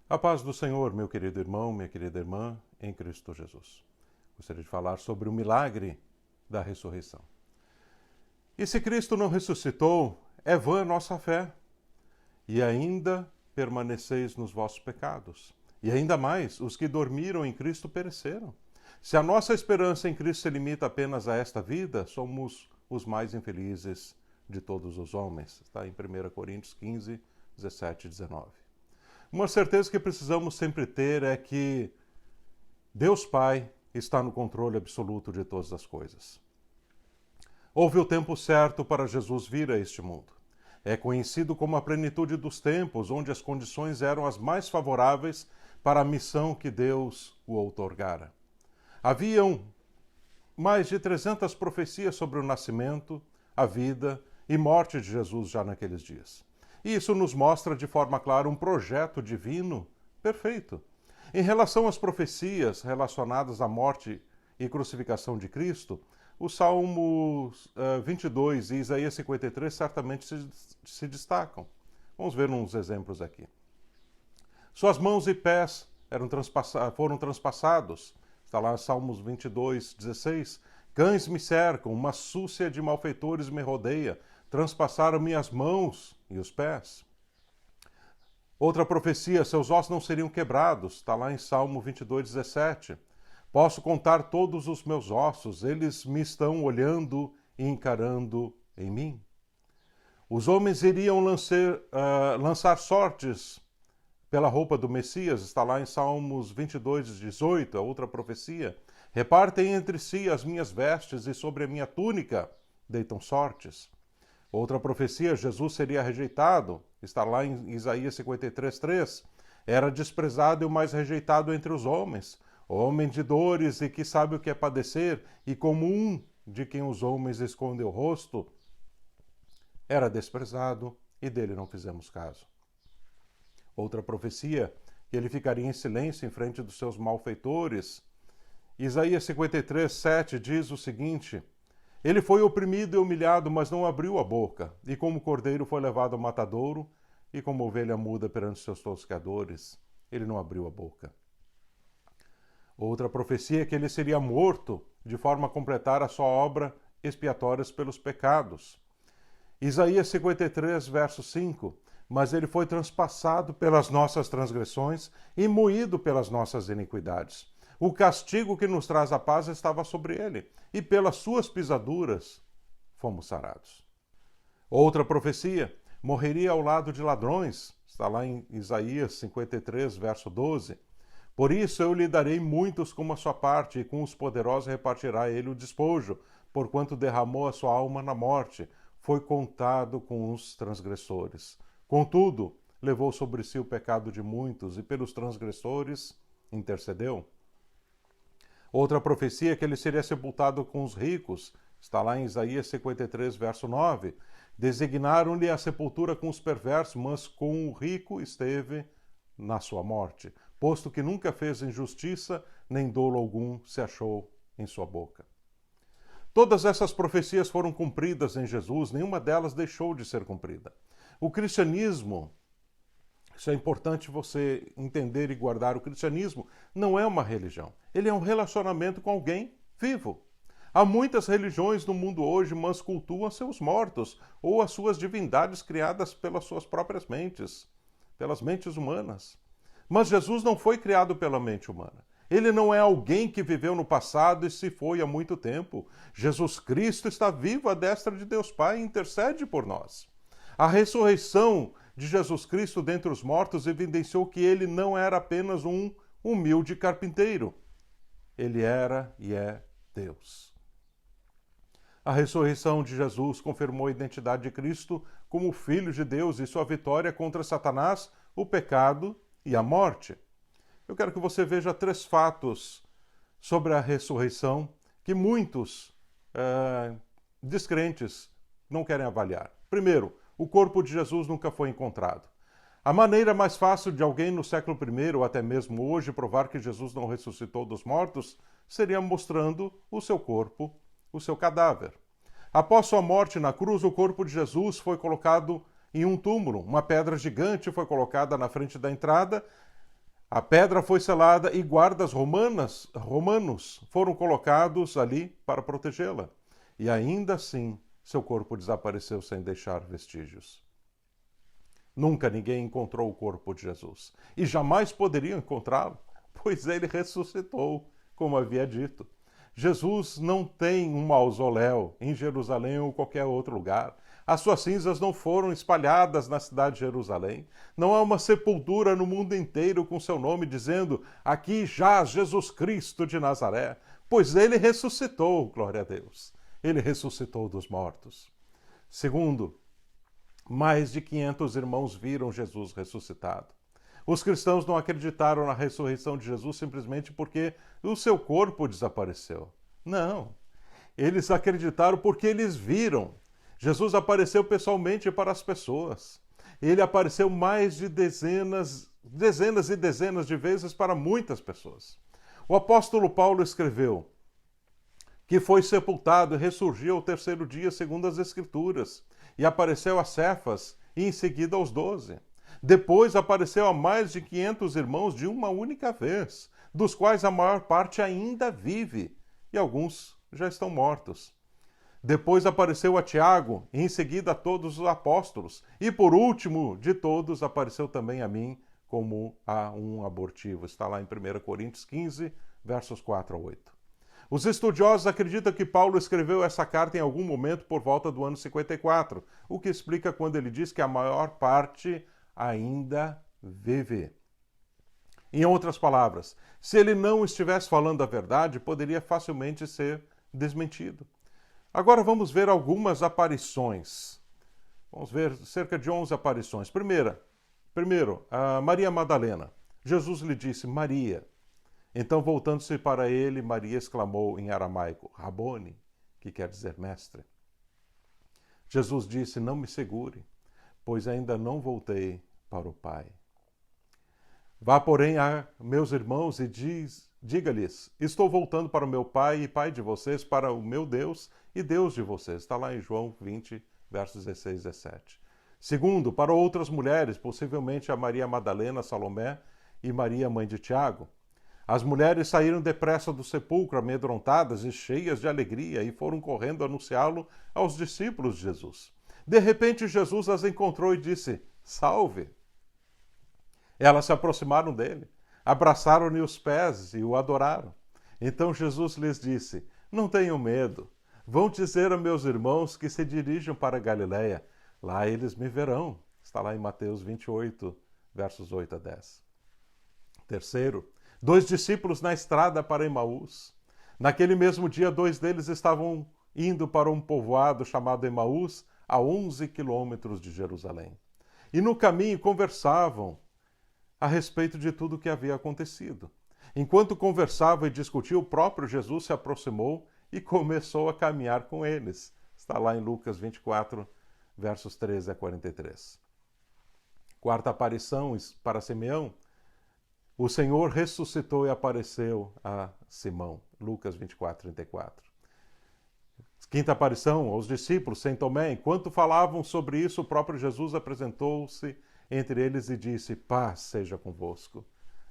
A paz do Senhor, meu querido irmão, minha querida irmã, em Cristo Jesus. Gostaria de falar sobre o milagre da ressurreição. E se Cristo não ressuscitou, é vã nossa fé, e ainda permaneceis nos vossos pecados. E ainda mais, os que dormiram em Cristo pereceram. Se a nossa esperança em Cristo se limita apenas a esta vida, somos os mais infelizes de todos os homens. Está em 1 Coríntios 15, 17 e 19. Uma certeza que precisamos sempre ter é que Deus Pai está no controle absoluto de todas as coisas. Houve o tempo certo para Jesus vir a este mundo. É conhecido como a plenitude dos tempos, onde as condições eram as mais favoráveis para a missão que Deus o outorgara. Haviam mais de 300 profecias sobre o nascimento, a vida e morte de Jesus já naqueles dias. E isso nos mostra de forma clara um projeto divino perfeito. Em relação às profecias relacionadas à morte e crucificação de Cristo, os Salmos 22 e Isaías 53 certamente se destacam. Vamos ver uns exemplos aqui. Suas mãos e pés foram transpassados. Está lá Salmos 22, 16. Cães me cercam, uma súcia de malfeitores me rodeia. Transpassaram minhas mãos e os pés. Outra profecia, seus ossos não seriam quebrados, está lá em Salmo 22, 17. Posso contar todos os meus ossos, eles me estão olhando e encarando em mim. Os homens iriam lançar sortes pela roupa do Messias, está lá em Salmos 22, 18, a outra profecia. Repartem entre si as minhas vestes e sobre a minha túnica deitam sortes. Outra profecia, Jesus seria rejeitado, está lá em Isaías 53, 3. Era desprezado e o mais rejeitado entre os homens, homem de dores e que sabe o que é padecer, e como um de quem os homens escondem o rosto, era desprezado e dele não fizemos caso. Outra profecia, que ele ficaria em silêncio em frente dos seus malfeitores. Isaías 53, 7 diz o seguinte: ele foi oprimido e humilhado, mas não abriu a boca, e como cordeiro foi levado ao matadouro, e como ovelha muda perante seus tosqueadores, ele não abriu a boca. Outra profecia é que ele seria morto, de forma a completar a sua obra expiatória pelos pecados. Isaías 53, verso 5, mas ele foi transpassado pelas nossas transgressões e moído pelas nossas iniquidades. O castigo que nos traz a paz estava sobre ele, e pelas suas pisaduras fomos sarados. Outra profecia, morreria ao lado de ladrões, está lá em Isaías 53, verso 12. Por isso eu lhe darei muitos como a sua parte, e com os poderosos repartirá ele o despojo, porquanto derramou a sua alma na morte, foi contado com os transgressores. Contudo, levou sobre si o pecado de muitos, e pelos transgressores intercedeu. Outra profecia é que ele seria sepultado com os ricos, está lá em Isaías 53, verso 9. Designaram-lhe a sepultura com os perversos, mas com o rico esteve na sua morte, posto que nunca fez injustiça, nem dolo algum se achou em sua boca. Todas essas profecias foram cumpridas em Jesus, nenhuma delas deixou de ser cumprida. O cristianismo, isso é importante você entender e guardar, o cristianismo não é uma religião, ele é um relacionamento com alguém vivo. Há muitas religiões no mundo hoje, mas cultuam seus mortos ou as suas divindades criadas pelas suas próprias mentes, pelas mentes humanas. Mas Jesus não foi criado pela mente humana. Ele não é alguém que viveu no passado e se foi há muito tempo. Jesus Cristo está vivo à destra de Deus Pai e intercede por nós. A ressurreição de Jesus Cristo dentre os mortos evidenciou que ele não era apenas um humilde carpinteiro. Ele era e é Deus. A ressurreição de Jesus confirmou a identidade de Cristo como Filho de Deus e sua vitória contra Satanás, o pecado e a morte. Eu quero que você veja 3 fatos sobre a ressurreição que muitos descrentes não querem avaliar. Primeiro, o corpo de Jesus nunca foi encontrado. A maneira mais fácil de alguém no século I, ou até mesmo hoje, provar que Jesus não ressuscitou dos mortos, seria mostrando o seu corpo, o seu cadáver. Após sua morte na cruz, o corpo de Jesus foi colocado em um túmulo. Uma pedra gigante foi colocada na frente da entrada A pedra foi selada e guardas romanos foram colocados ali para protegê-la. E ainda assim, seu corpo desapareceu sem deixar vestígios. Nunca ninguém encontrou o corpo de Jesus. E jamais poderiam encontrá-lo, pois ele ressuscitou, como havia dito. Jesus não tem um mausoléu em Jerusalém ou qualquer outro lugar. As suas cinzas não foram espalhadas na cidade de Jerusalém. Não há uma sepultura no mundo inteiro com seu nome dizendo: aqui jaz Jesus Cristo de Nazaré. Pois ele ressuscitou, glória a Deus. Ele ressuscitou dos mortos. Segundo, mais de 500 irmãos viram Jesus ressuscitado. Os cristãos não acreditaram na ressurreição de Jesus simplesmente porque o seu corpo desapareceu. Não. Eles acreditaram porque eles viram. Jesus apareceu pessoalmente para as pessoas. Ele apareceu mais de dezenas e dezenas de vezes para muitas pessoas. O apóstolo Paulo escreveu que foi sepultado e ressurgiu ao terceiro dia, segundo as Escrituras, e apareceu a Cefas e em seguida aos 12. Depois apareceu a mais de 500 irmãos de uma única vez, dos quais a maior parte ainda vive, e alguns já estão mortos. Depois apareceu a Tiago, e em seguida a todos os apóstolos. E por último de todos, apareceu também a mim como a um abortivo. Está lá em 1 Coríntios 15, versos 4 a 8. Os estudiosos acreditam que Paulo escreveu essa carta em algum momento por volta do ano 54, o que explica quando ele diz que a maior parte ainda vive. Em outras palavras, se ele não estivesse falando a verdade, poderia facilmente ser desmentido. Agora vamos ver algumas aparições. Vamos ver cerca de 11 aparições. Primeiro, a Maria Madalena. Jesus lhe disse, Maria. Então, voltando-se para ele, Maria exclamou em aramaico, Rabone, que quer dizer mestre. Jesus disse, não me segure, pois ainda não voltei para o Pai. Vá, porém, a meus irmãos e diga-lhes, estou voltando para o meu Pai e Pai de vocês, para o meu Deus e Deus de vocês. Está lá em João 20, versos 16 e 17. Segundo, para outras mulheres, possivelmente a Maria Madalena, Salomé e Maria, mãe de Tiago. As mulheres saíram depressa do sepulcro, amedrontadas e cheias de alegria, e foram correndo anunciá-lo aos discípulos de Jesus. De repente, Jesus as encontrou e disse, salve! Elas se aproximaram dele, abraçaram-lhe os pés e o adoraram. Então Jesus lhes disse, não tenham medo, vão dizer a meus irmãos que se dirijam para Galiléia, lá eles me verão. Está lá em Mateus 28, versos 8 a 10. Terceiro, 2 discípulos na estrada para Emaús. Naquele mesmo dia, 2 deles estavam indo para um povoado chamado Emaús, a 11 quilômetros de Jerusalém. E no caminho conversavam a respeito de tudo o que havia acontecido. Enquanto conversavam e discutiam, o próprio Jesus se aproximou e começou a caminhar com eles. Está lá em Lucas 24, versos 13 a 43. Quarta aparição para Simeão. O Senhor ressuscitou e apareceu a Simão. Lucas 24, 34. Quinta aparição aos discípulos, sem Tomé. Enquanto falavam sobre isso, o próprio Jesus apresentou-se entre eles e disse, paz seja convosco.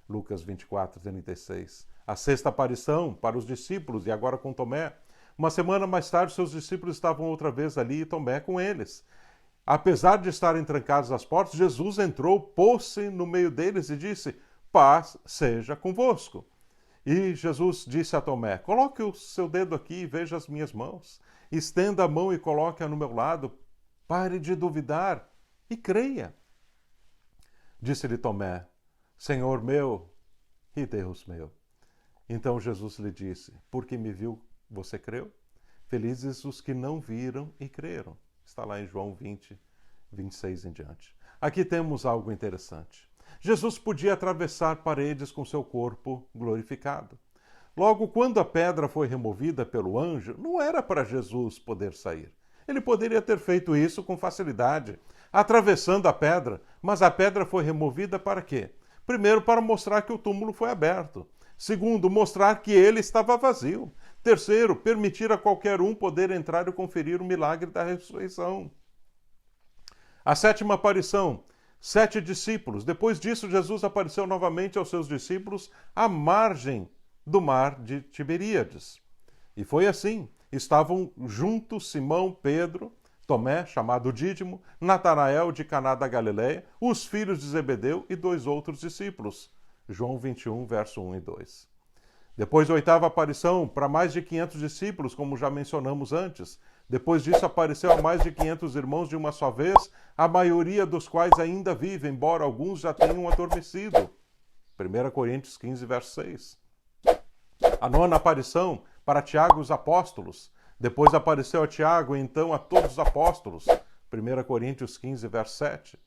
Lucas 24, 36. A sexta aparição para os discípulos, e agora com Tomé. Uma semana mais tarde, seus discípulos estavam outra vez ali e Tomé com eles. Apesar de estarem trancadas as portas, Jesus entrou, pôs-se no meio deles e disse, paz seja convosco. E Jesus disse a Tomé, coloque o seu dedo aqui e veja as minhas mãos. Estenda a mão e coloque-a no meu lado. Pare de duvidar e creia. Disse-lhe Tomé, Senhor meu e Deus meu. Então Jesus lhe disse, porque me viu, você creu? Felizes os que não viram e creram. Está lá em João 20, 26 em diante. Aqui temos algo interessante. Jesus podia atravessar paredes com seu corpo glorificado. Logo, quando a pedra foi removida pelo anjo, não era para Jesus poder sair. Ele poderia ter feito isso com facilidade, atravessando a pedra, mas a pedra foi removida para quê? Primeiro, para mostrar que o túmulo foi aberto. Segundo, mostrar que ele estava vazio. Terceiro, permitir a qualquer um poder entrar e conferir o milagre da ressurreição. A sétima aparição 7 discípulos. Depois disso, Jesus apareceu novamente aos seus discípulos à margem do mar de Tiberíades. E foi assim. Estavam juntos Simão, Pedro, Tomé, chamado Dídimo, Natanael de Caná da Galileia, os filhos de Zebedeu e 2 outros discípulos. João 21, verso 1 e 2. Depois da 8ª aparição, para mais de 500 discípulos, como já mencionamos antes. Depois disso, apareceu a mais de 500 irmãos de uma só vez, a maioria dos quais ainda vive, embora alguns já tenham adormecido. 1 Coríntios 15, verso 6. A 9ª aparição, para Tiago e os apóstolos. Depois apareceu a Tiago e então a todos os apóstolos. 1 Coríntios 15, verso 7.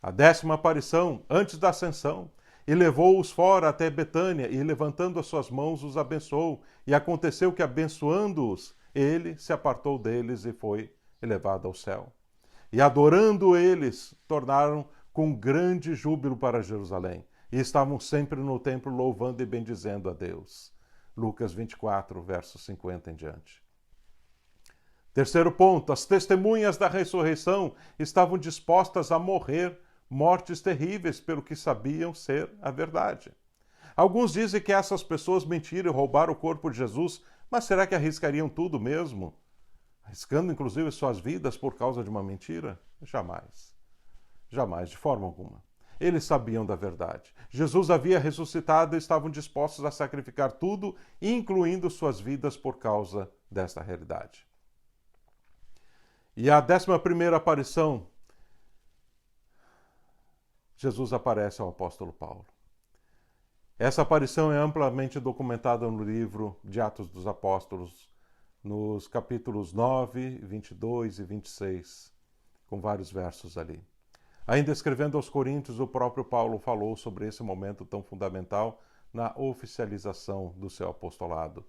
A 10ª aparição, antes da ascensão. E levou-os fora até Betânia, e levantando as suas mãos os abençoou. E aconteceu que, abençoando-os, ele se apartou deles e foi elevado ao céu. E adorando eles, tornaram com grande júbilo para Jerusalém. E estavam sempre no templo louvando e bendizendo a Deus. Lucas 24, versos 50 em diante. Terceiro ponto, as testemunhas da ressurreição estavam dispostas a morrer mortes terríveis pelo que sabiam ser a verdade. Alguns dizem que essas pessoas mentiram e roubaram o corpo de Jesus, mas será que arriscariam tudo mesmo? Arriscando inclusive suas vidas por causa de uma mentira? Jamais. Jamais, de forma alguma. Eles sabiam da verdade. Jesus havia ressuscitado e estavam dispostos a sacrificar tudo, incluindo suas vidas por causa desta realidade. E a 11ª aparição, Jesus aparece ao apóstolo Paulo. Essa aparição é amplamente documentada no livro de Atos dos Apóstolos, nos capítulos 9, 22 e 26, com vários versos ali. Ainda escrevendo aos Coríntios, o próprio Paulo falou sobre esse momento tão fundamental na oficialização do seu apostolado.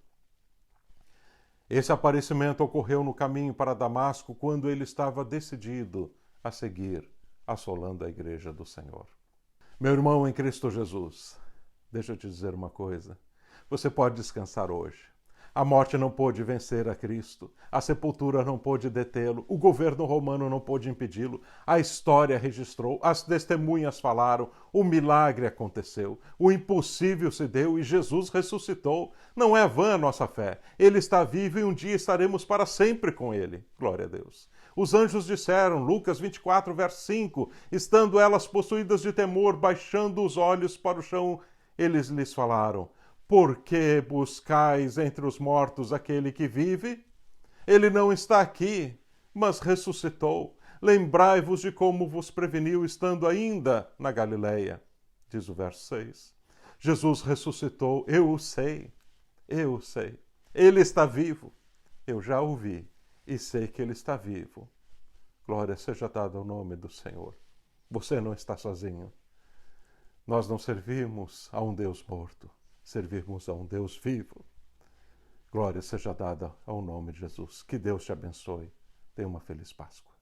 Esse aparecimento ocorreu no caminho para Damasco, quando ele estava decidido a seguir, assolando a igreja do Senhor. Meu irmão em Cristo Jesus, deixa eu te dizer uma coisa. Você pode descansar hoje. A morte não pôde vencer a Cristo. A sepultura não pôde detê-lo. O governo romano não pôde impedi-lo. A história registrou. As testemunhas falaram. O milagre aconteceu. O impossível se deu e Jesus ressuscitou. Não é vã a nossa fé. Ele está vivo e um dia estaremos para sempre com ele. Glória a Deus. Os anjos disseram, Lucas 24, verso 5, estando elas possuídas de temor, baixando os olhos para o chão, eles lhes falaram: por que buscais entre os mortos aquele que vive? Ele não está aqui, mas ressuscitou. Lembrai-vos de como vos preveniu estando ainda na Galileia. Diz o verso 6. Jesus ressuscitou, eu o sei. Ele está vivo. Eu já o vi e sei que ele está vivo. Glória seja dada ao nome do Senhor. Você não está sozinho. Nós não servimos a um Deus morto. Servimos a um Deus vivo. Glória seja dada ao nome de Jesus. Que Deus te abençoe. Tenha uma feliz Páscoa.